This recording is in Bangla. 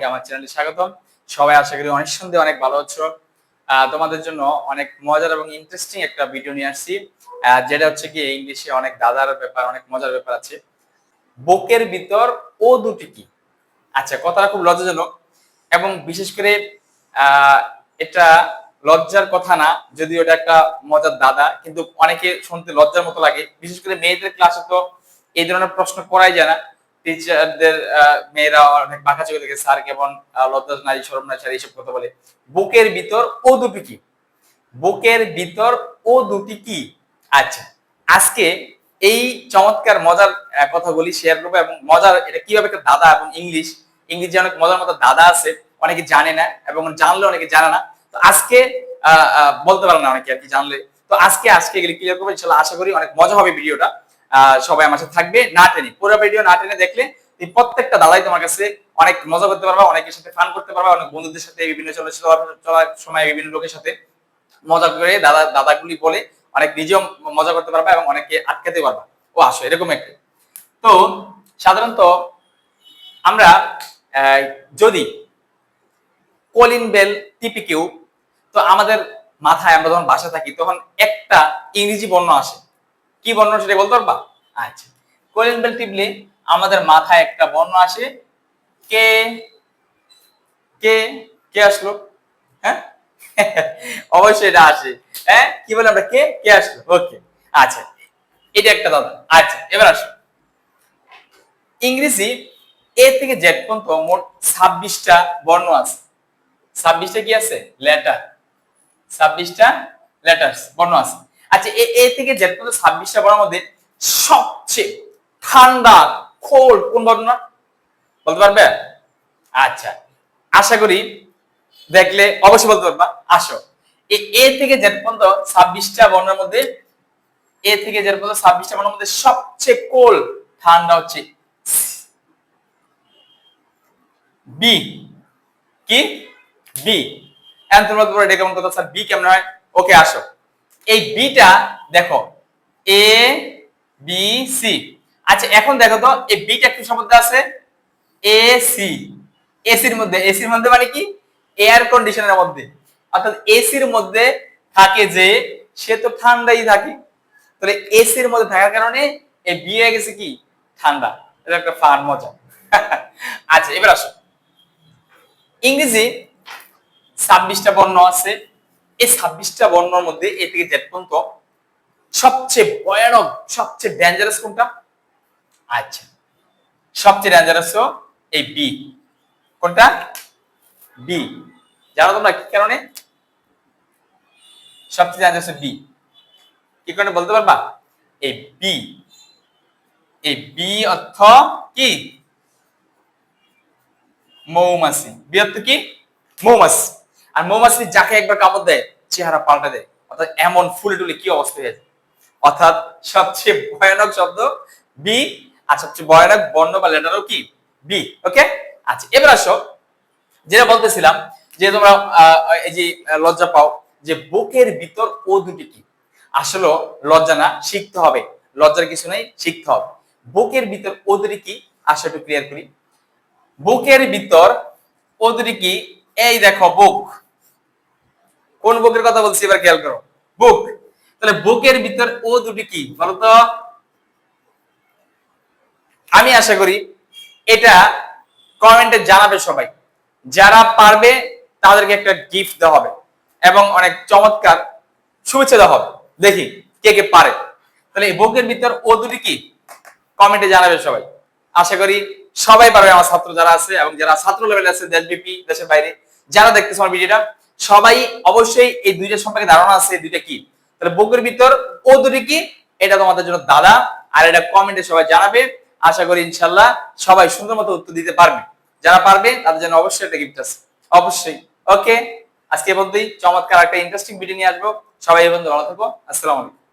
সবাইকে আমার চ্যানেলে স্বাগতম। সবাই আশা করি অনেক সুন্দর, অনেক ভালো আছো। তোমাদের জন্য অনেক মজার এবং ইন্টারেস্টিং একটা ভিডিও নিয়ে আসছি, যেটা হচ্ছে কি ইংলিশে অনেক দাদার ব্যাপার, অনেক মজার ব্যাপার আছে। বুকের ভিতর ও দুটি কি? আচ্ছা, কথাটা খুব লজ্জাজনক এবং বিশেষ করে আহ এটা লজ্জার কথা না, যদিও এটা একটা মজার দাদা, কিন্তু অনেকে শুনতে লজ্জার মতো লাগে। বিশেষ করে মেয়েদের ক্লাসে তো এই ধরনের প্রশ্ন করাই যায় না। টিচারদের মেয়েরা অনেক বাঁকা চোখে দেখে, স্যার কেমন লজ্জা নারী, শরম নারী, এইসব কথা বলে। বুকের ভিতর ও দুটি কি? বুকের ভিতর ও দুটি কি? আচ্ছা, আজকে এই চমৎকার মজার কথাগুলি শেয়ার করবো এবং মজার এটা কিভাবে একটা দাদা এবং ইংলিশে অনেক মজার মতো দাদা আছে, অনেকে জানে না এবং জানলে অনেকে জানে না। তো আজকে বলতে পারে না অনেকে আর কি জানলে। তো আজকে এগুলি ক্লিয়ার করবো ইনশাআল্লাহ। আশা করি অনেক মজা হবে ভিডিওটা। সবাই আমার সাথে থাকবে, না টেনে পুরো ভিডিও না টেনে দেখলে তুমি প্রত্যেকটা দাদাই তোমার কাছে অনেক মজা করতে পারবা, অনেকের সাথে ফান করতে পারবা, অনেক বন্ধুদের সাথে বিভিন্ন চলার সময় বিভিন্ন লোকের সাথে মজা করে দাদাগুলি বলে অনেক নিজেও মজা করতে পারবা এবং অনেকে আটকাতে পারবা। ও আসো, এরকম একটা। তো সাধারণত আমরা যদি কলিং বেল টিপি কেউ, তো আমাদের মাথায় আমরা যখন বাসা থাকি তখন একটা ইংরেজি বর্ণ আসে। কি বর্ণ সেটা বলতে পারবা? আচ্ছা, কলিং বেল টিপলে আমাদের মাথায় একটা বর্ণ আসে, কে। কে কে আসলো? হ্যাঁ, অবশ্যই এটা আসে। হ্যাঁ, কি বলে আমরা, কে কে আসলো। ওকে, আচ্ছা, এটা একটা দাদা। আচ্ছা, এবার আসো ইংরেজি এ থেকে জেড পর্যন্ত মোট 26টা বর্ণ আছে। 26টা কি আছে? লেটার। 26টা লেটার্স বর্ণ আছে। আচ্ছা, এ থেকে জেড পর্যন্ত 26টা বর্ণের মধ্যে সবচেয়ে ঠান্ডা কোল্ড কোন বর্ণ বলতে পারবে? আচ্ছা, আশা করি দেখলে অবশ্যই বলতে পারবা। আসো, এ থেকে জেড পর্যন্ত 26টা বর্ণের মধ্যে, এ থেকে জেড পর্যন্ত 26টা বর্ণের মধ্যে সবচেয়ে কোল্ড ঠান্ডা হচ্ছে বি। কি? বি। এখন তোমরা তোমরা এটা কেমন কথা, স্যার বি কেমন হয়? ওকে, আসো এই বিটা দেখো, এ বি সি। আচ্ছা, এখন দেখো তো এই বিটা কি শব্দ আছে? এসি। এসির মধ্যে মানে কি? এয়ার কন্ডিশনের মধ্যে। অর্থাৎ এসির মধ্যে থাকে যে, সে তো ঠান্ডাই থাকে। তাহলে এসির মধ্যে থাকার কারণে এই বি হয়ে গেছে কি? ঠান্ডা। এটা একটা ফান মজা। আচ্ছা, এবার আসো ইংরেজি 26টা বর্ণ আছে। এই 26টা বর্ণের মধ্যে এ থেকে জেড পর্যন্ত সবচেয়ে ভয়ানক, সবচেয়ে ডেঞ্জারাস কোনটা? আচ্ছা, সবচেয়ে ডেঞ্জারাস এই বি। কোনটা? বি। জানো তোমরা কি কারণে সবচেয়ে ডেঞ্জারাস বি? কি কারণে বলতে পারবা? এই বি, এই বি অর্থ কি? মৌমাছি। বি অর্থ কি? মৌমাছি। আর মৌমাছি যাকে একবার কামড় দেয় চেহারা পাল্টে দেয়, অর্থাৎ এমন ফুলে টুলে কি অবস্থা হয়ে যায়। অর্থাৎ সবচেয়ে ভয়ানক শব্দ বি, আর সবচেয়ে ভয়ানক বর্ণ বা লেটারও কি? বি। ওকে, আচ্ছা, এবার আসো যেটা বলতেছিলাম যে তোমরা এই যে লজ্জা পাও যে বুকের ভিতর ও দুটি কি। আসলে লজ্জা না, শিখতে হবে। লজ্জার কিছু নেই, শিখতে হবে। বুকের ভিতর ও দুটি কি? আসলে একটু ক্লিয়ার করি। বুকের ভিতর ও দুটি কি? এই দেখো বুক। কোন বুকের কথা বলছি এবার খেয়াল করো, বুক। তাহলে বুকের ভিতর ও দুটি কি বলতো? আমি আশা করি এটা কমেন্টে জানাবে সবাই। যারা পারবে তাদেরকে একটা গিফট দেওয়া হবে এবং অনেক চমৎকার শুভেচ্ছা দেওয়া হবে। দেখি কে কে পারে। তাহলে এই বুকের ভিতর ও দুটি কি? কমেন্টে জানাবে সবাই। আশা করি সবাই পারবে, আমার ছাত্র যারা আছে এবং যারা ছাত্র লেভেলে আছে, দেশব্যাপী দেশের বাইরে যারা দেখতেছে আমার ভিডিওটা, সবাই অবশ্যই এই দুইটা সম্পর্কে ধারণা আছে দুইটা কি। তাহলে বুকের ভিতর ও দুটি কি, এটা তোমাদের জন্য দাদা, আর এটা কমেন্টে সবাই জানাবে। আশা করি ইনশাল্লাহ সবাই সুন্দর মতো উত্তর দিতে পারবে। যারা পারবে তাদের জন্য অবশ্যই একটা গিফট আছে, অবশ্যই। ওকে, আজকে এই পর্যন্তই। চমৎকার একটা ইন্টারেস্টিং ভিডিও নিয়ে আসবো। সবাই এই বন্ধু ভালো থাকো। আসসালামু আলাইকুম।